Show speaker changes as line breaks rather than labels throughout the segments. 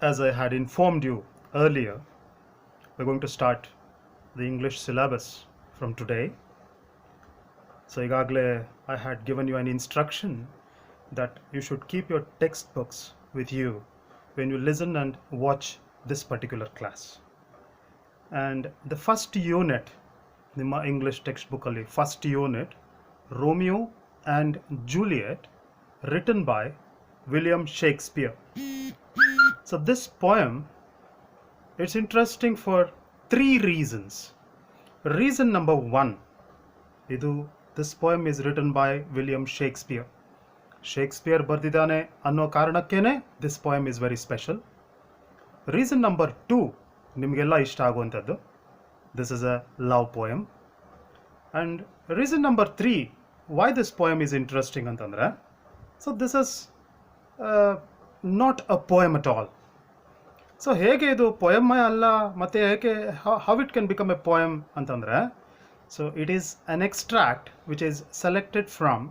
As I had informed you earlier, we're going to start the English syllabus from today. So igagle I had given you an instruction that you should keep your textbooks with you when you listen and watch this particular class. And the first unit, ನಿಮ್ಮ English textbook ಅಲ್ಲಿ first unit, Romeo and Juliet, written by William Shakespeare. So this poem, it's interesting for three reasons. Reason number one, this poem is written by William Shakespeare. Shakespeare ಬರ್ದಿದ್ದಾನೆ ಅನ್ನೋ ಕಾರಣಕ್ಕೇನೆ this poem is very special. Reason number two, ನಿಮಗೆಲ್ಲ ಇಷ್ಟ ಆಗುವಂಥದ್ದು, this is a love poem. And reason number three, why this poem is interesting ಅಂತಂದ್ರೆ, so this is not a poem at all. So ಹೇಗೆ ಇದು poem ಅಲ್ಲ, ಮತ್ತು ಹೇಗೆ how it can become a poem ಅಂತಂದರೆ, so it is an extract which is selected from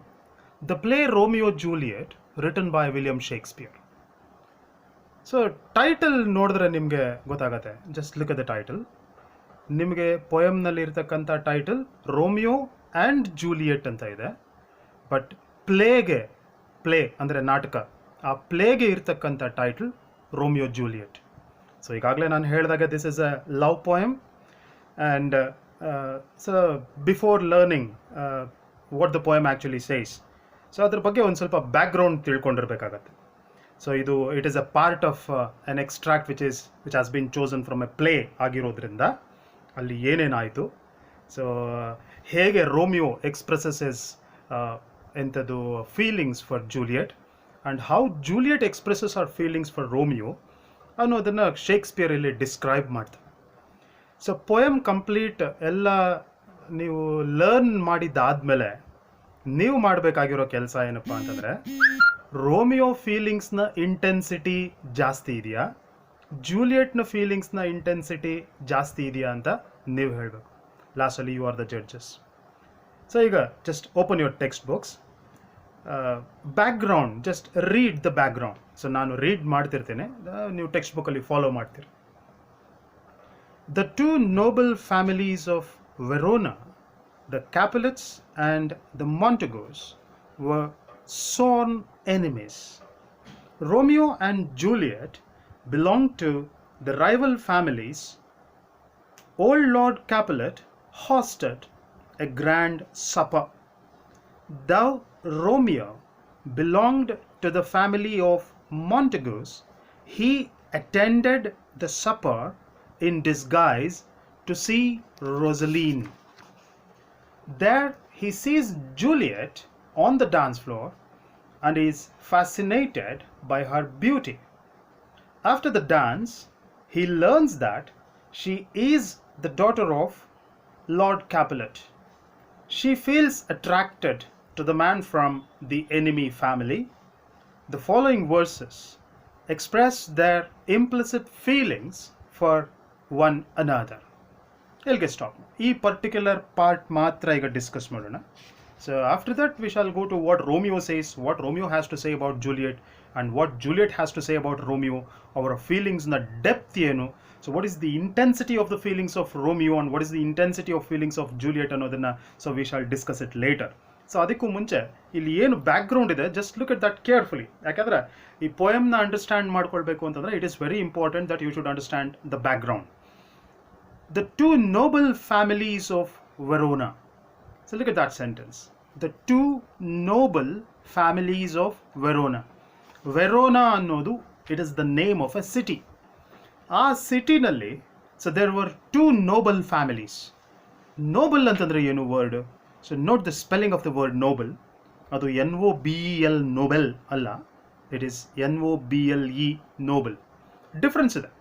the play Romeo Juliet written by William Shakespeare. So title ನೋಡಿದ್ರೆ ನಿಮಗೆ ಗೊತ್ತಾಗತ್ತೆ. Just look at the title. ನಿಮಗೆ ಪೊಯಮ್ನಲ್ಲಿ ಇರ್ತಕ್ಕಂಥ ಟೈಟಲ್ ರೋಮಿಯೋ ಆ್ಯಂಡ್ ಜೂಲಿಯಟ್ ಅಂತ ಇದೆ. But play ಅಂದರೆ ನಾಟಕ, ಆ ಪ್ಲೇಗೆ ಇರ್ತಕ್ಕಂಥ ಟೈಟಲ್ ರೋಮಿಯೋ ಜೂಲಿಯಟ್. ಸೊ ಈಗಾಗಲೇ ನಾನು ಹೇಳಿದಾಗ this is a love poem. And so before learning what the poem actually says, so ಅದ್ರ ಬಗ್ಗೆ ಒಂದು ಸ್ವಲ್ಪ ಬ್ಯಾಕ್ಗ್ರೌಂಡ್ ತಿಳ್ಕೊಂಡಿರ್ಬೇಕಾಗತ್ತೆ. So it is a part of an extract which has been chosen from a play ಆಗಿರೋದ್ರಿಂದ ಅಲ್ಲಿ ಏನೇನಾಯಿತು, so ಹೇಗೆ Romeo expresses his ಎಂಥದ್ದು feelings for Juliet, and how Juliet expresses her feelings for Romeo ಅನ್ನೋದನ್ನು Shakespeare ಇಲ್ಲಿ describe ಮಾಡ್ತಾರೆ. So poem complete ಎಲ್ಲ ನೀವು ಲರ್ನ್ ಮಾಡಿದ್ದಾದಮೇಲೆ ನೀವು ಮಾಡಬೇಕಾಗಿರೋ ಕೆಲಸ ಏನಪ್ಪ ಅಂತಂದರೆ, ರೋಮಿಯೋ ಫೀಲಿಂಗ್ಸ್ನ ಇಂಟೆನ್ಸಿಟಿ ಜಾಸ್ತಿ ಇದೆಯಾ, ಜೂಲಿಯಟ್ನ ಫೀಲಿಂಗ್ಸ್ನ ಇಂಟೆನ್ಸಿಟಿ ಜಾಸ್ತಿ ಇದೆಯಾ ಅಂತ ನೀವು ಹೇಳಬೇಕು. ಲಾಸ್ಟಲ್ಲಿ you are the judges. So ಈಗ just open your text books. Background, just read the background. So ನಾನು ರೀಡ್ ಮಾಡ್ತಿರ್ತೇನೆ, ನೀವು ಟೆಕ್ಸ್ಟ್ ಬುಕ್ಕಲ್ಲಿ ಫಾಲೋ ಮಾಡ್ತೀರಿ. The two noble families of Verona, the Capulets and the Montagues, were sworn enemies. Romeo and Juliet belonged to the rival families. Old Lord Capulet hosted a grand supper. Though Romeo belonged to the family of Montagus, he attended the supper in disguise to see Rosaline. There he sees Juliet on the dance floor and is fascinated by her beauty. After the dance, he learns that she is the daughter of Lord Capulet. She feels attracted to the man from the enemy family. The following verses express their implicit feelings for one another. I'll get stopped. ಈ particular part ಮಾತ್ರ ಈಗ discuss ಮಾಡೋಣ. So after that we shall go to what Romeo says, what Romeo has to say about Juliet, and what Juliet has to say about Romeo, our feelings na depth ಏನು. So what is the intensity of the feelings of Romeo and what is the intensity of feelings of Juliet ಅನ್ನೋದನ್ನ, so we shall discuss it later. So ಅದಕ್ಕೂ ಮುಂಚೆ ಇಲ್ಲಿ ಏನು background ಇದೆ, just look at that carefully. ಯಾಕಂದರೆ ಈ ಪೊಯಮ್ನ understand ಮಾಡ್ಕೊಳ್ಬೇಕು ಅಂತಂದರೆ it is very important that you should understand the background. The two noble families of Verona. So look at that sentence. The two noble families of Verona. Verona ಅನ್ನೋದು, it is the name of a city. ಆ ಸಿಟಿನಲ್ಲಿ, so there were two noble families. Noble ಅಂತಂದ್ರೆ ಏನು word? So note the spelling of the word noble. ಅದು NOBEL noble ಅಲ್ಲ, it is NOBLE noble. Difference ಇದೆ.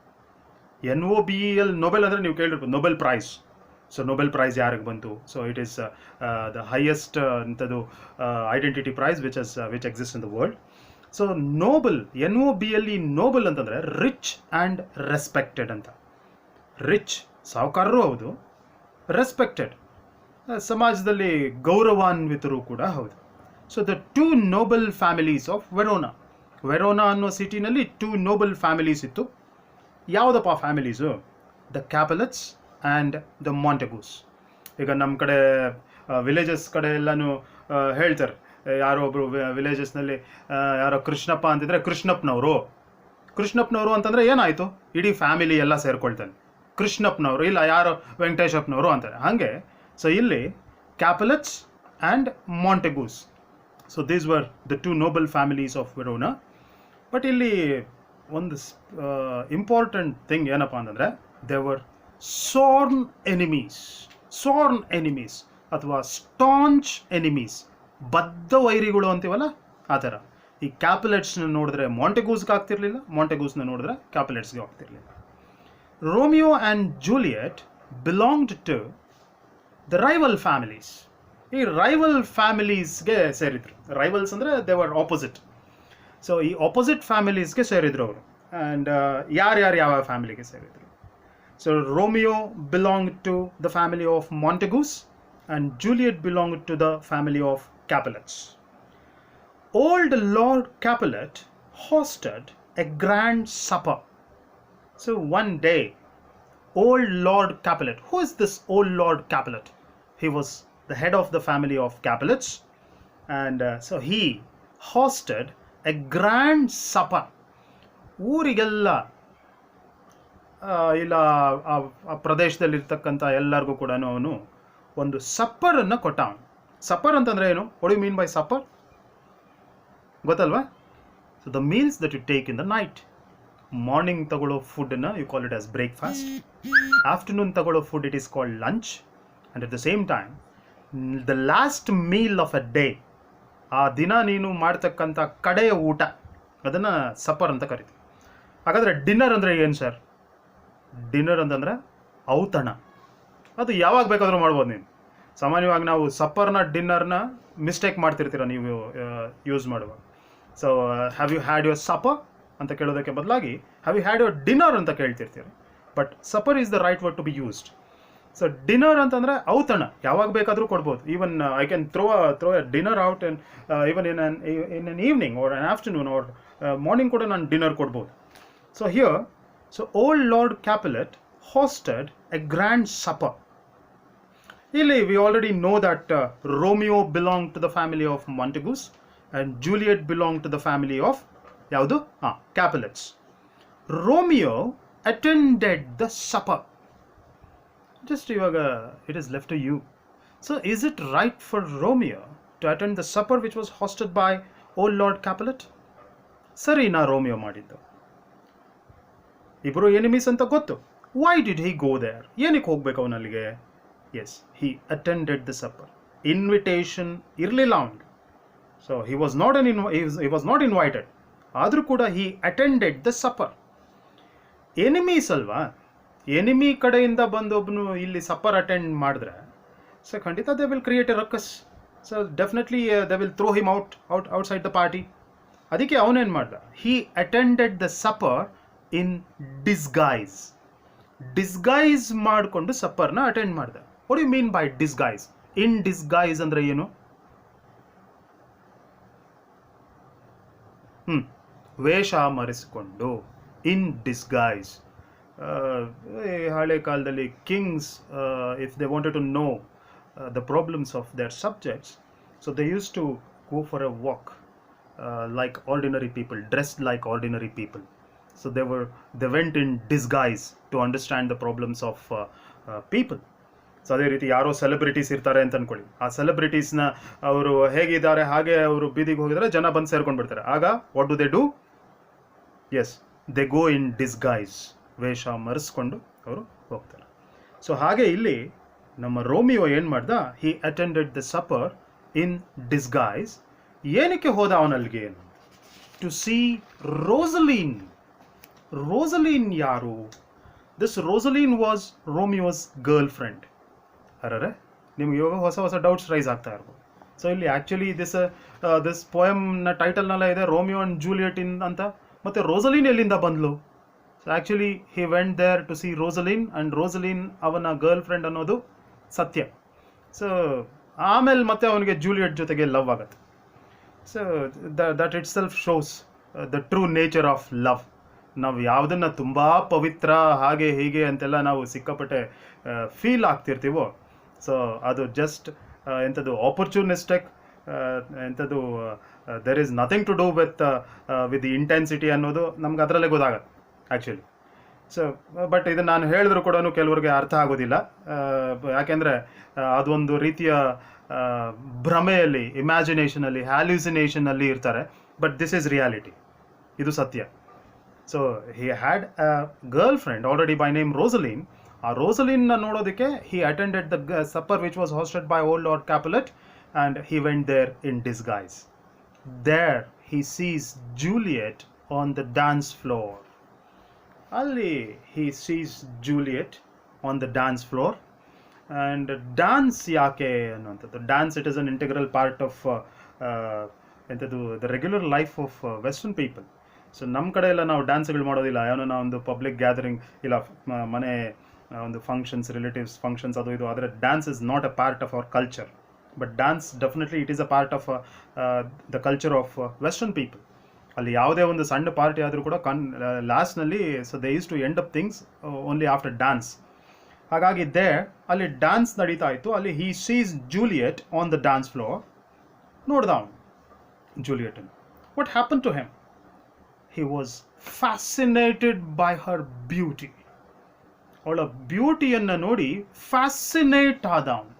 NOBEL noble ಅಂದರೆ ನೀವು ಕೇಳಿರ್ಬೋದು Nobel prize. So Nobel prize ಯಾರಿಗೆ ಬಂತು? So it is the highest ಅಂಥದ್ದು identity prize which exist in the world. So noble, NOBLE noble ಅಂತಂದರೆ ರಿಚ್ ಆ್ಯಂಡ್ ರೆಸ್ಪೆಕ್ಟೆಡ್ ಅಂತ. Rich ಸಾಹುಕಾರರು ಹೌದು, ರೆಸ್ಪೆಕ್ಟೆಡ್ ಸಮಾಜದಲ್ಲಿ ಗೌರವಾನ್ವಿತರು ಕೂಡ ಹೌದು. So the two noble families of Verona. Verona ಅನ್ನೋ ಸಿಟಿನಲ್ಲಿ 2 ನೋಬಲ್ ಫ್ಯಾಮಿಲೀಸ್ ಇತ್ತು. ಯಾವುದಪ್ಪ families? The Capulets and the Montagues. ಈಗ ನಮ್ಮ ಕಡೆ ವಿಲೇಜಸ್ ಕಡೆ ಎಲ್ಲನೂ ಹೇಳ್ತಾರೆ, ಯಾರೋ ಒಬ್ಬರು ವಿಲೇಜಸ್ನಲ್ಲಿ ಯಾರೋ ಕೃಷ್ಣಪ್ಪ ಅಂತಿದ್ರೆ ಕೃಷ್ಣಪ್ಪನವರು ಅಂತಂದರೆ ಏನಾಯಿತು? ಇಡೀ ಫ್ಯಾಮಿಲಿ ಎಲ್ಲ ಸೇರ್ಕೊಳ್ತಾನೆ, ಕೃಷ್ಣಪ್ಪನವರು, ಇಲ್ಲ ಯಾರೋ ವೆಂಕಟೇಶಪ್ಪನವರು ಅಂತಾರೆ. ಹಾಗೆ ಸೊ ಇಲ್ಲಿ Capulets and Montagues. So these were the 2 noble families of Verona. But ಇಲ್ಲಿ ಒಂದು ಇಂಪಾರ್ಟೆಂಟ್ ಥಿಂಗ್ ಏನಪ್ಪ ಅಂತಂದರೆ, ದೇ ವರ್ ಸಾರ್ನ್ ಎನಿಮೀಸ್ ಅಥವಾ ಸ್ಟಾಂಚ್ ಎನಿಮೀಸ್, ಬದ್ಧ ವೈರಿಗಳು ಅಂತೀವಲ್ಲ ಆ ಥರ. ಈ ಕ್ಯಾಪಲೆಟ್ಸ್ನ ನೋಡಿದ್ರೆ ಮಾಂಟೆಗೂಸ್ಗೆ ಆಗ್ತಿರ್ಲಿಲ್ಲ, ಮಾಂಟೆಗೂಸ್ನ ನೋಡಿದ್ರೆ ಕ್ಯಾಪಲೆಟ್ಸ್ಗೆ ಆಗ್ತಿರ್ಲಿಲ್ಲ. Romeo and Juliet belonged to the rival families. ಈ ರೈವಲ್ ಫ್ಯಾಮಿಲೀಸ್ಗೆ ಸೇರಿದ್ರು. ರೈವಲ್ಸ್ ಅಂದರೆ ದೇ ವರ್ ಆಪೋಸಿಟ್. ಸೊ ಈ ಆಪೋಸಿಟ್ ಫ್ಯಾಮಿಲೀಸ್ಗೆ ಸೇರಿದ್ರು ಅವರು. ಆ್ಯಂಡ್ ಯಾವ ಫ್ಯಾಮಿಲಿಗೆ ಸೇರಿದ್ರು? So Romeo belong to the family of Montagues and Juliet belong to the family of Capulets. Old Lord Capulet hosted a grand supper. So one day, Old Lord Capulet, who is this Old Lord Capulet? He was the head of the family of Capulets, and so he hosted a grand supper. ಊರಿಗೆಲ್ಲ ಇಲ್ಲ ಆ ಪ್ರದೇಶದಲ್ಲಿರ್ತಕ್ಕಂಥ ಎಲ್ಲರಿಗೂ ಕೂಡ ಅವನು ಒಂದು ಸಪ್ಪರನ್ನು ಕೊಟ್ಟ. Supper ಅಂತಂದರೆ ಏನು? What you mean by supper? ಗೊತ್ತಲ್ವಾ? So the meals that you take in the night. Morning ತಗೊಳ್ಳೋ ಫುಡ್ಡನ್ನು you call it as breakfast. Afternoon ತಗೊಳ್ಳೋ food it is called lunch. And at the same time the last meal of a day, ಆ ದಿನ ನೀನು ಮಾಡ್ತಕ್ಕಂಥ ಕಡೆಯ ಊಟ, ಅದನ್ನು ಸಪ್ಪರ್ ಅಂತ ಕರಿತೀವಿ. ಹಾಗಾದರೆ ಡಿನ್ನರ್ ಅಂದರೆ ಏನು ಸರ್? ಡಿನ್ನರ್ ಅಂತಂದರೆ ಔತಣ. ಅದು ಯಾವಾಗ ಬೇಕಾದರೂ ಮಾಡ್ಬೋದು ನೀನು. ಸಾಮಾನ್ಯವಾಗಿ ನಾವು ಸಪ್ಪರ್ನ ಡಿನ್ನರ್ನ ಮಿಸ್ಟೇಕ್ ಮಾಡ್ತಿರ್ತೀರ ನೀವು ಯೂಸ್ ಮಾಡುವಾಗ. So have you had your supper ಅಂತ ಕೇಳೋದಕ್ಕೆ ಬದಲಾಗಿ have you had your dinner ಅಂತ ಕೇಳ್ತಿರ್ತೀರ. But supper is the right word to be used. So dinner ಅಂತಂದರೆ ಔತಣ, ಯಾವಾಗ ಬೇಕಾದರೂ ಕೊಡ್ಬೋದು. Even I can throw a dinner out and even in an evening or an afternoon or morning ಕೂಡ ನಾನು dinner ಕೊಡ್ಬೋದು. So here, so old lord Capulet hosted a grand supper. ಇಲ್ಲಿ we already know that Romeo belonged to the family of Montagus and Juliet belonged to the family of ಯಾವುದು? Capulets. Romeo attended the supper. Just ಇವಾಗ it is left to you. So is it right for Romeo to attend the supper which was hosted by old Lord Capulet? ಸರಿನಾ Romeo ಮಾಡಿದ್ದು? ಇಬ್ಬರು enemies ಅಂತ ಗೊತ್ತು. Why did he go there? ಏನಕ್ಕೆ ಹೋಗ್ಬೇಕು ಅವನಲ್ಲಿಗೆ? Yes, he attended the supper. Invitation ಇರಲಿಲ್ಲ ಅವನಿಗೆ. So he was not invited. ಆದರೂ ಕೂಡ he attended the supper. Enemies ಅಲ್ವಾ? ಎನಿಮಿ ಕಡೆಯಿಂದ ಬಂದೊಬ್ಬನು ಇಲ್ಲಿ ಸಪ್ಪರ್ ಅಟೆಂಡ್ ಮಾಡಿದ್ರೆ ಸೊ ಖಂಡಿತ they will create a ruckus. So definitely they will throw him outside the party. ಅದಕ್ಕೆ ಅವನೇನು ಮಾಡ್ದ? he attended the supper in disguise ಮಾಡಿಕೊಂಡು ಸಪ್ಪರ್ನ ಅಟೆಂಡ್ ಮಾಡ್ದ. What do you mean by disguise? In disguise ಅಂದ್ರೆ ಏನು? ವೇಷ ಮರೆಸಿಕೊಂಡು, ಇನ್ ಡಿಸ್ಗೈಸ್. ಹಳೆ ಕಾಲದಲ್ಲಿ kings if they wanted to know the problems of their subjects, so they use to go for a walk like ordinary people, dressed like ordinary people. So they went in disguise to understand the problems of people. So ಅದೇ ರೀತಿ ಯಾರೋ celebrities ಇರ್ತಾರೆ ಅಂತ ಅನ್ಕೊಳ್ಳಿ. ಆ ಸೆಲೆಬ್ರಿಟೀಸ್ನ ಅವರು ಹೇಗಿದ್ದಾರೆ ಹಾಗೆ ಅವರು ಬೀದಿಗೆ ಹೋಗಿದ್ರೆ ಜನ ಬಂದು ಸೇರ್ಕೊಂಡು ಬಿಡ್ತಾರೆ. ಆಗ what do they do? Yes, they go in disguise. ವೇಷ ಮರೆಸ್ಕೊಂಡು ಅವರು ಹೋಗ್ತಾರೆ. ಸೊ ಹಾಗೆ ಇಲ್ಲಿ ನಮ್ಮ ರೋಮಿಯೋ ಏನು ಮಾಡ್ದ? He attended the supper in disguise. ಏನಕ್ಕೆ ಹೋದ ಅವನಲ್ಲಿಗೆ? To see Rosaline. ರೋಸಲೀನ್ ಯಾರು? This Rosaline was Romeo's girlfriend. ಅರೆ, ನಿಮ್ಗೆ ಇವಾಗ ಹೊಸ ಡೌಟ್ಸ್ ರೈಸ್ ಆಗ್ತಾ ಇರ್ಬೋದು. ಸೊ ಇಲ್ಲಿ ಆ್ಯಕ್ಚುಲಿ ದಿಸ್ ಪೋಯಮ್ನ ಟೈಟಲ್ನೆಲ್ಲ ಇದೆ ರೋಮಿಯೋ ಆ್ಯಂಡ್ ಜೂಲಿಯಟ್ ಅಂತ. ಮತ್ತು ರೋಸಲೀನ್ ಎಲ್ಲಿಂದ ಬಂದ್ಲು? So actually he went there to see Rosaline, and Rosaline ಅವನ ಗರ್ಲ್ ಫ್ರೆಂಡ್ ಅನ್ನೋದು ಸತ್ಯ. ಸೊ ಆಮೇಲೆ ಮತ್ತೆ ಅವನಿಗೆ ಜೂಲಿಯಟ್ ಜೊತೆಗೆ ಲವ್ ಆಗುತ್ತೆ. So that itself shows the true nature of love. ನಾವು ಯಾವುದನ್ನು ತುಂಬ ಪವಿತ್ರ ಹಾಗೆ ಹೀಗೆ ಅಂತೆಲ್ಲ ನಾವು ಸಿಕ್ಕಾಪಟ್ಟೆ ಫೀಲ್ ಆಗ್ತಿರ್ತೀವೋ, ಸೊ ಅದು ಜಸ್ಟ್ ಎಂಥದ್ದು ಆಪರ್ಚುನಿಸ್ಟಿಕ್, ಎಂಥದ್ದು there is nothing to do with the intensity ಅನ್ನೋದು ನಮ್ಗೆ ಅದರಲ್ಲೇ ಗೊತ್ತಾಗತ್ತೆ ಆ್ಯಕ್ಚುಲಿ. ಸೊ ಬಟ್ ಇದನ್ನು ನಾನು ಹೇಳಿದ್ರು ಕೂಡ ಕೆಲವ್ರಿಗೆ ಅರ್ಥ ಆಗೋದಿಲ್ಲ, ಯಾಕೆಂದರೆ ಅದೊಂದು ರೀತಿಯ ಭ್ರಮೆಯಲ್ಲಿ, ಇಮ್ಯಾಜಿನೇಷನಲ್ಲಿ, ಹ್ಯಾಲ್ಯೂಸಿನೇಷನಲ್ಲಿ ಇರ್ತಾರೆ. ಬಟ್ ದಿಸ್ ಈಸ್ ರಿಯಾಲಿಟಿ, ಇದು ಸತ್ಯ. So he had a girlfriend already by name Rosaline. ಆ ರೋಸಲಿನ್ನ ನೋಡೋದಕ್ಕೆ he attended the supper which was hosted by old lord Capulet and he went there in disguise. There he sees Juliet on the dance floor. ಅಲ್ಲಿ he sees Juliet on the dance floor. And dance ಯಾಕೆ ಅನ್ನುವಂಥದ್ದು, dance it is an integral part of ಎಂಥದ್ದು the regular life of western people. So ನಮ್ಮ ಕಡೆ ಎಲ್ಲ ನಾವು ಡ್ಯಾನ್ಸ್ಗಳು ಮಾಡೋದಿಲ್ಲ, ಏನೋ ಒಂದು ಪಬ್ಲಿಕ್ ಗ್ಯಾದರಿಂಗ್ ಇಲ್ಲ ಮನೆ ಒಂದು ಫಂಕ್ಷನ್ಸ್, ರಿಲೇಟಿವ್ಸ್ ಫಂಕ್ಷನ್ಸ್ ಅದು ಇದು, ಆದರೆ dance is not a part of our culture. But dance definitely it is a part of the culture of western people. ಅಲ್ಲಿ ಯಾವುದೇ ಒಂದು ಸಣ್ಣ ಪಾರ್ಟಿ ಆದರೂ ಕೂಡ ಲಾಸ್ಟ್ನಲ್ಲಿ so they use to end up things only after dance. ಹಾಗಾಗಿ ಅಲ್ಲಿ dance ನಡೀತಾ ಇತ್ತು. ಅಲ್ಲಿ he sees Juliet on the dance floor. ನೋಡ್ದ ಅವನು ಜೂಲಿಯಟನ್ನು. What happen to him? He was fascinated by her beauty. ಅವಳ ಬ್ಯೂಟಿಯನ್ನು ನೋಡಿ ಫ್ಯಾಸಿನೇಟ್ ಆದ ಅವನು.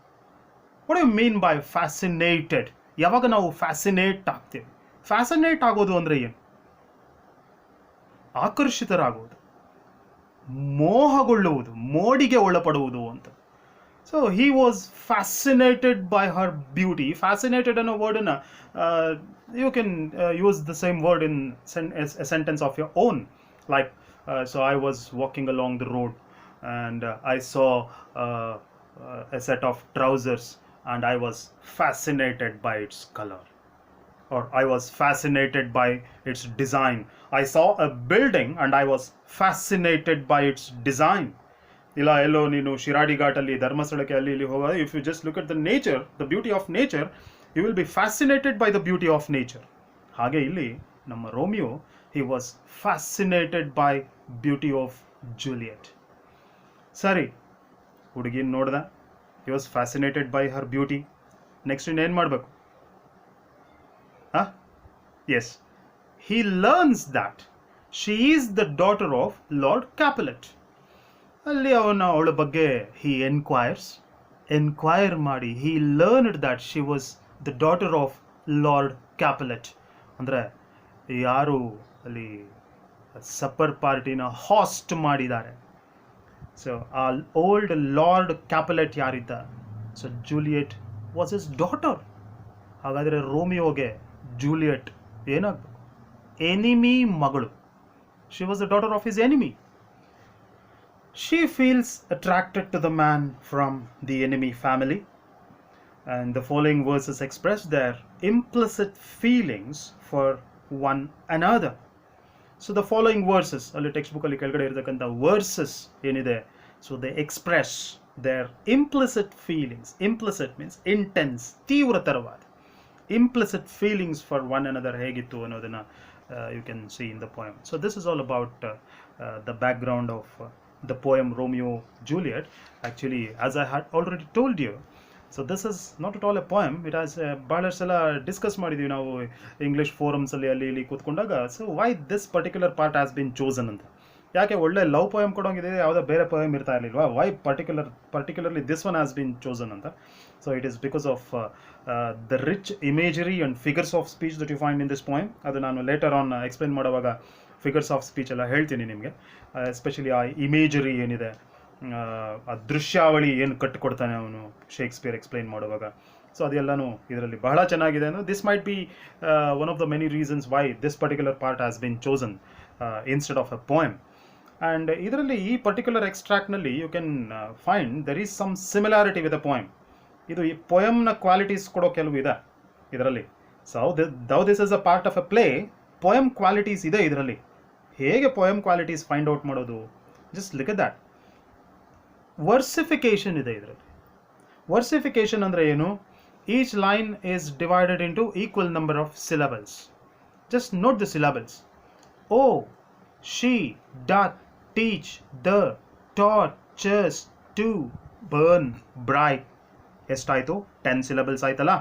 What you mean by fascinated? ಯಾವಾಗ ನಾವು ಫ್ಯಾಸಿನೇಟ್ ಆಗ್ತೀವಿ? ಫ್ಯಾಸಿನೇಟ್ ಆಗೋದು ಅಂದರೆ ಏನು? ಆಕರ್ಷಿತರಾಗುವುದು, ಮೋಹಗೊಳ್ಳುವುದು, ಮೋಡಿಗೆ ಒಳಪಡುವುದು ಅಂತ. So he was fascinated by her beauty. Fascinated ಅನ್ನೋ ವರ್ಡನ್ನು you can use the same word in a sentence of your own, like so I was walking along the road and I saw a set of trousers and I was fascinated by its color, or I was fascinated by its design. I saw a building and I was fascinated by its design. ಇಲ್ಲ ಎಲ್ಲೋ ನೀನು ಶಿರಾಡಿ ಘಾಟಲ್ಲಿ, ಧರ್ಮಸ್ಥಳಕ್ಕೆ ಅಲ್ಲಿ ಇಲ್ಲಿ ಹೋಗೋದು, if you just look at the nature, the beauty of nature, you will be fascinated by the beauty of nature. ಹಾಗೆ ಇಲ್ಲಿ ನಮ್ಮ Romeo, he was fascinated by beauty of Juliet. ಸರಿ, ಹುಡುಗಿನ ನೋಡ್ದ, he was fascinated by her beauty. Next ಇನ್ನೇನು ಮಾಡಬೇಕು? Yes, he learns that she is the daughter of Lord Capulet. ಅಲ್ಲಿ ಅವಳ ಬಗ್ಗೆ he enquire ಮಾಡಿ he learned that she was the daughter of Lord Capulet. ಅಂದರೆ ಯಾರು ಅಲ್ಲಿ ಸಪ್ಪರ್ ಪಾರ್ಟಿನ ಹಾಸ್ಟ್ ಮಾಡಿದ್ದಾರೆ, ಸೊ ಆ ಓಲ್ಡ್ ಲಾರ್ಡ್ ಕ್ಯಾಪುಲೆಟ್ ಯಾರಿದ್ದ, so Juliet was his daughter. ಹಾಗಾದರೆ ರೋಮಿಯೋಗೆ ಜೂಲಿಯಟ್ ಏನಾಗಬೇಕು? ಎನಿಮಿ ಮಗಳು. She was the daughter of his enemy. She feels attracted to the man from the enemy family. And the following verses express their implicit feelings for one another. So the following verses, ಅಲ್ಲಿ text book ಅಲ್ಲಿ ಕೆಳಗಡೆ ಇರತಕ್ಕಂಥ versus ಏನಿದೆ, so they express their implicit feelings. Implicit means intense, ತೀವ್ರತರವಾದ implicit feelings for one another ಹೇಗಿತ್ತು ಅನ್ನೋದನ್ನ you can see in the poem. So this is all about the background of the poem Romeo Juliet. Actually, as I had already told you, so this is not at all a poem. It has ಬಹಳಷ್ಟು ಸಲ discuss ಮಾಡಿದ್ದೀವಿ ನಾವು English ಫೋರಮ್ಸಲ್ಲಿ ಅಲ್ಲಿ ಇಲ್ಲಿ ಕೂತ್ಕೊಂಡಾಗ. So why this particular part has been chosen ಅಂತ. ಯಾಕೆ ಒಳ್ಳೆ ಲವ್ ಪೋಯಮ್ ಕೊಡೋಂಗಿದೆ, ಯಾವುದೋ ಬೇರೆ ಪೋಯಮ್ ಇರ್ತಾ ಇರಲಿಲ್ವಾ? Why particularly this one has been chosen ಅಂತ. So it is because of the rich imagery and figures of speech that you find in this poem. ಅದು ನಾನು ಲೇಟರ್ ಆನ್ ಎಕ್ಸ್ಪ್ಲೇನ್ ಮಾಡುವಾಗ figures of speech ಎಲ್ಲ ಹೇಳ್ತೀನಿ ನಿಮಗೆ. Especially ಆ imagery ಏನಿದೆ, ಆ ದೃಶ್ಯಾವಳಿ ಏನು ಕಟ್ಟಿಕೊಡ್ತಾನೆ ಅವನು ಶೇಕ್ಸ್ಪಿಯರ್ ಎಕ್ಸ್ಪ್ಲೈನ್ ಮಾಡುವಾಗ, ಸೊ ಅದೆಲ್ಲನೂ ಇದರಲ್ಲಿ ಬಹಳ ಚೆನ್ನಾಗಿದೆ. ಅಂದರೆ this might be one of the many reasons why this particular part has been chosen instead of a poem. And ಇದರಲ್ಲಿ ಈ ಪರ್ಟಿಕ್ಯುಲರ್ ಎಕ್ಸ್ಟ್ರಾಕ್ಟ್ನಲ್ಲಿ you can find there is some similarity with a poem. ಇದು ಈ ಪೋಯಮ್ನ qualities ಕೊಡೋ ಕೆಲವು ಇದೆ ಇದರಲ್ಲಿ. So though this is a part of a play, poem qualities ಇದೆ ಇದರಲ್ಲಿ. ಹೇಗೆ ಪೋಯಮ್ ಕ್ವಾಲಿಟೀಸ್ ಫೈಂಡ್ ಔಟ್ ಮಾಡೋದು? Just look at that. Versification ಇದೆ ಇದರಲ್ಲಿ. ವರ್ಸಿಫಿಕೇಶನ್ ಅಂದರೆ ಏನು? Each line is divided into equal number of syllables. Just note the syllables. Oh, she doth teach the torches to burn bright. ಎಷ್ಟಾಯಿತು? 10 syllables ಆಯ್ತಲ್ಲ.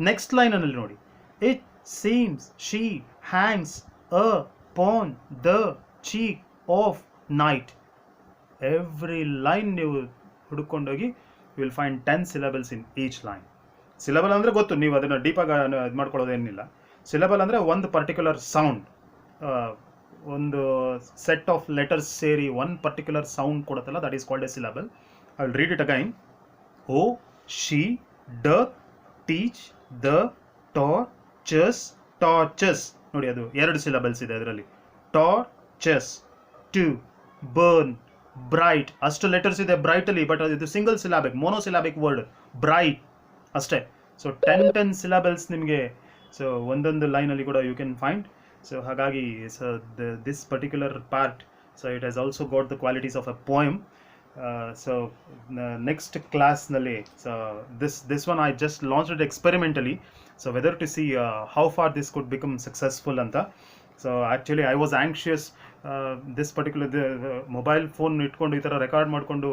Next ಲೈನಲ್ಲಿ ನೋಡಿ, it seems she hangs upon the cheek of night. Every line ನೀವು ಹುಡುಕೊಂಡೋಗಿ you will find 10 syllables in each line. Syllable ಅಂದರೆ ಗೊತ್ತು, ನೀವು ಅದನ್ನು ಡೀಪಾಗಿ ಇದು ಮಾಡ್ಕೊಳ್ಳೋದೇನಿಲ್ಲ. ಸಿಲಬಲ್ ಅಂದರೆ ಒಂದು ಪರ್ಟಿಕ್ಯುಲರ್ ಸೌಂಡ್, ಒಂದು ಸೆಟ್ ಆಫ್ ಲೆಟರ್ಸ್ ಸೇರಿ ಒಂದು ಪರ್ಟಿಕ್ಯುಲರ್ ಸೌಂಡ್ ಕೊಡುತ್ತಲ್ಲ, that is called a syllable. I will read it again. O she doth teach the torches. Torches ನೋಡಿ, ಅದು 2 syllables ಇದೆ ಅದರಲ್ಲಿ. Torches to burn bright. ಅಷ್ಟು ಲೆಟರ್ಸ್ ಇದೆ ಬ್ರೈಟ್ ಅಲ್ಲಿ, ಬಟ್ ಇದು single syllabic, monosyllabic word bright ಅಷ್ಟೇ. ಸೊ 10 syllables ನಿಮಗೆ ಸೊ ಒಂದೊಂದು ಲೈನಲ್ಲಿ ಕೂಡ ಯು ಕ್ಯಾನ್ ಫೈಂಡ್. ಸೊ ಹಾಗಾಗಿ so this particular part, so it has also got the qualities of a poem. So next ಕ್ಲಾಸ್ನಲ್ಲಿ, so this one I just launched experimentally, so whether to see how far this could become successful ಅಂತ. So actually I was anxious, this particular mobile phone ಇಟ್ಕೊಂಡು ಈ ಥರ record ಮಾಡಿಕೊಂಡು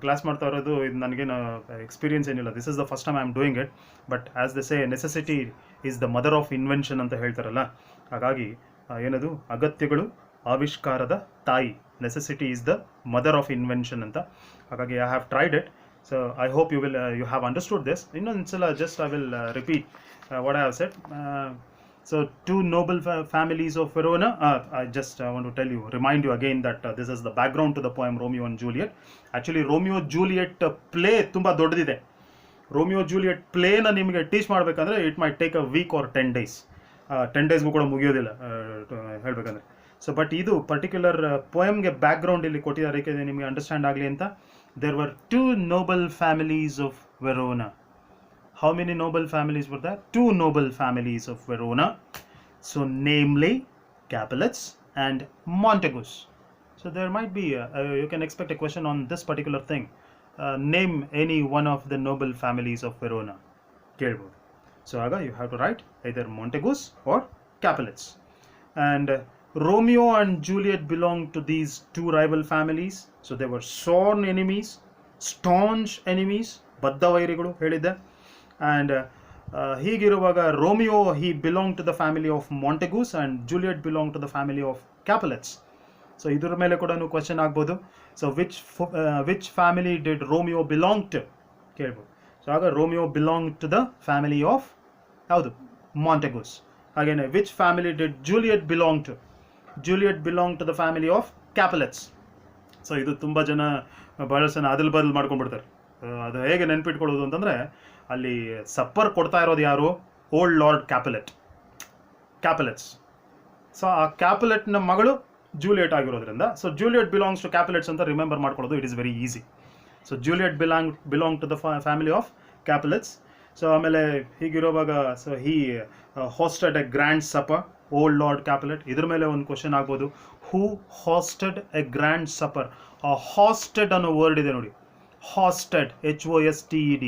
class ಮಾಡ್ತಾ ಇರೋದು, ಇದು ನನಗೇನು ಎಕ್ಸ್ಪೀರಿಯನ್ಸ್ ಏನಿಲ್ಲ. This is the first time I am doing it. But as the say, necessity is the mother of invention ಅಂತ ಹೇಳ್ತಾರಲ್ಲ, ಹಾಗಾಗಿ ಏನದು, ಅಗತ್ಯಗಳು ಆವಿಷ್ಕಾರದ ತಾಯಿ. Necessity is the mother of invention ಅಂತ. ಹಾಗಾಗಿ I have tried it. So I hope you have understood this. ಇನ್ನೊಂದ್ಸಲ just I will repeat what I have said. So 2 noble families of Verona. I just want to tell you, remind you again that this is the background to the poem Romeo and Juliet. Actually, Romeo Juliet play ತುಂಬಾ ದೊಡ್ಡದಿದೆ. Romeo Juliet ಪ್ಲೇನ ನಿಮಗೆ teach ಮಾಡಬೇಕಂದ್ರೆ it might take a week or 10 days. 10 daysಗೂ ಕೂಡ ಮುಗಿಯೋದಿಲ್ಲ ಹೇಳಬೇಕಂದ್ರೆ. So but ಇದು particular ಪೋಯಮ್ಗೆ ಬ್ಯಾಕ್ಗ್ರೌಂಡ್ ಇಲ್ಲಿ ಕೊಟ್ಟಿದ್ದಾರೆ, ಏಕೆಂದರೆ ನಿಮಗೆ ಅಂಡರ್ಸ್ಟ್ಯಾಂಡ್ ಆಗಲಿ ಅಂತ. There were 2 noble families of Verona. How many noble families were there? 2 noble families of Verona. So namely Capulets and Montagus. So there might be you can expect a question on this particular thing. Name any one of the noble families of Verona. Kelbodu. So aga you have to write either Montagus or Capulets. And Romeo and Juliet belonged to these 2 rival families. So they were sworn enemies, staunch enemies, ಬದ್ಧ ವೈರಿಗಳು ಹೇಳಿದ್ದೆ. And ಹೀಗಿರುವಾಗ Romeo he belonged to the family of Montagus and Juliet belonged to the family of Capulets. So ಇದ್ರ ಮೇಲೆ ಕೂಡ question ಆಗ್ಬೋದು. So which family did Romeo belong to ಕೇಳ್ಬೋದು. So ಆಗ Romeo belong to the family of ಯಾವುದು, Montagus. ಹಾಗೇನೆ which family did Juliet belong to, Juliet belong to the family of Capulets. ಸೊ ಇದು ತುಂಬ ಜನ ಬಹಳಷ್ಟು ಜನ ಅದಲ್ ಬದಲು ಮಾಡ್ಕೊಂಡ್ಬಿಡ್ತಾರೆ. ಅದು ಹೇಗೆ ನೆನ್ಪಿಟ್ಕೊಳ್ಳೋದು ಅಂತಂದರೆ, ಅಲ್ಲಿ ಸಪ್ಪರ್ ಕೊಡ್ತಾ ಇರೋದು ಯಾರು, ಓಲ್ಡ್ ಲಾರ್ಡ್ ಕ್ಯಾಪುಲೆಟ್ಸ್. ಸೊ ಆ ಕ್ಯಾಪುಲೆಟ್ನ ಮಗಳು ಜೂಲಿಯಟ್ ಆಗಿರೋದ್ರಿಂದ, so Juliet belongs to Capulets ಅಂತ ರಿಮೆಂಬರ್ ಮಾಡ್ಕೊಳ್ಳೋದು it is very easy. So Juliet belong to the family of Capulets. So ಆಮೇಲೆ ಹೀಗಿರುವಾಗ so he hosted a grand supper, old lord Capulet. ಇದ್ರ ಮೇಲೆ ಒಂದು ಕ್ವಶನ್ ಆಗ್ಬೋದು, who hosted a grand supper. ಆ hosted ಅನ್ನೋ ವರ್ಡ್ ಇದೆ ನೋಡಿ, hosted, HOSTED,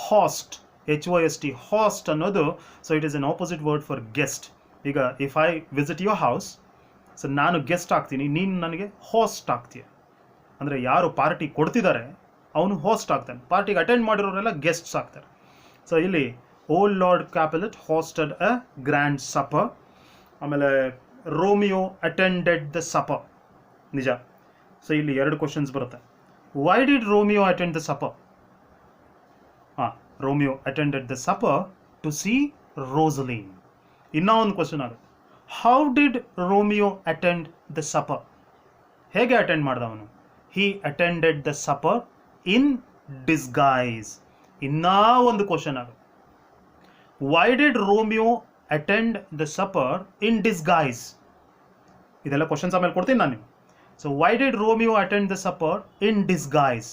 host, HOST, host ಅನ್ನೋದು. So it is an opposite word for guest. ಈಗ if I visit your house, so ನಾನು ಗೆಸ್ಟ್ ಆಗ್ತೀನಿ, ನೀನು ನನಗೆ ಹೋಸ್ಟ್ ಆಗ್ತೀಯ. ಅಂದರೆ ಯಾರು ಪಾರ್ಟಿ ಕೊಡ್ತಿದ್ದಾರೆ ಅವನು ಹೋಸ್ಟ್ ಆಗ್ತಾನೆ, ಪಾರ್ಟಿಗೆ ಅಟೆಂಡ್ ಮಾಡಿರೋರೆಲ್ಲ ಗೆಸ್ಟ್ಸ್ ಆಗ್ತಾರೆ. ಸೊ ಇಲ್ಲಿ old lord Capulet hosted a grand supper. ಆಮೇಲೆ ರೋಮಿಯೋ ಅಟೆಂಡೆಡ್ ದ ಸಪರ್, ನಿಜ. ಸೊ ಇಲ್ಲಿ 2 ಕ್ವಶನ್ಸ್ ಬರುತ್ತೆ. Why did Romeo attend the supper? Romeo attended the supper to see Rosaline. ಇನ್ನೂ ಒಂದು ಕ್ವಶನ್ ಆಗುತ್ತೆ, how did Romeo attend the supper? ಹೇಗೆ attend ಮಾಡ್ದ ಅವನು? He attended the supper in disguise. ಇನ್ನೂ ಒಂದು ಕ್ವಶನ್ ಆಗುತ್ತೆ, why did Romeo attend the supper in disguise? ಇದೆಲ್ಲ ಕ್ವಶನ್ಸ್ ಆಮೇಲೆ ಕೊಡ್ತೀನಿ ನಾನು ನಿಮ್ಗೆ. So why did Romeo attend the supper in disguise?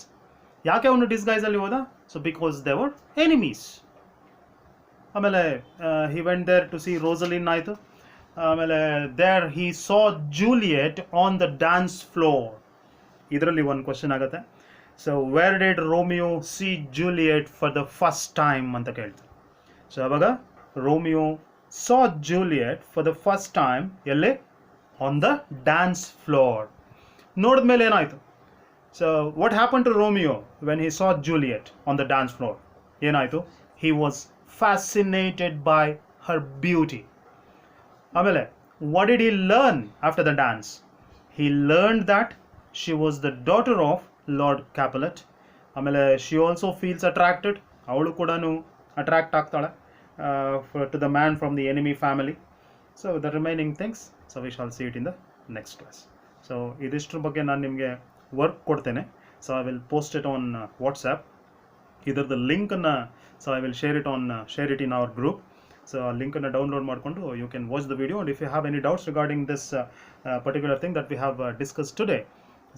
ಯಾಕೆ ಅವನು ಡಿಸ್ಗೈಸಲ್ಲಿ ಹೋದ? So because they were enemies. ಆಮೇಲೆ he went there to see Rosaline ಆಯಿತು. ಆಮೇಲೆ there he saw Juliet on the dance floor. ಇದರಲ್ಲಿ ಒಂದು ಕ್ವಶನ್ ಆಗುತ್ತೆ. So where did Romeo see Juliet for the first time ಅಂತ ಕೇಳ್ತಾರೆ. ಸೊ ಅವಾಗ Romeo saw Juliet for the first time ಎಲ್ಲಿ on the dance floor. ನೋಡಿದ್ಮೇಲೆ ಏನಾಯಿತು? So what happened to Romeo when he saw Juliet on the dance floor? ಏನಾಯಿತು? He was fascinated by her beauty. ಆಮೇಲೆ what did he learn after the dance? He learned that she was the daughter of Lord Capulet. ಆಮೇಲೆ she also feels attracted. ಅವಳು ಕೂಡ attract ಆಗ್ತಾಳೆ to the man from the enemy family. So the remaining things, so we shall see it in the next class. So ಇದಿಷ್ಟ್ರ ಬಗ್ಗೆ ನಾನು ನಿಮಗೆ work ಕೊಡ್ತೇನೆ. So I will post it on WhatsApp. Either the link so I will share it in our group. So ಆ ಲಿಂಕನ್ನು download ಮಾಡಿಕೊಂಡು you can watch the video, and if you have any doubts regarding this particular thing that we have discussed today,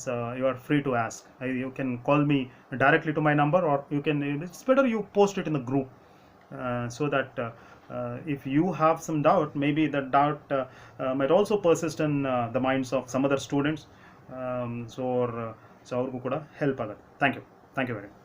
so you are free to ask. You can call me directly to my number, or you can, it's better you post it in the group, so that if you have some doubt, maybe that doubt might also persist in the minds of some other students, so ಅವ್ರಿಗೂ ಕೂಡ help ಆಗುತ್ತೆ. Thank you very much.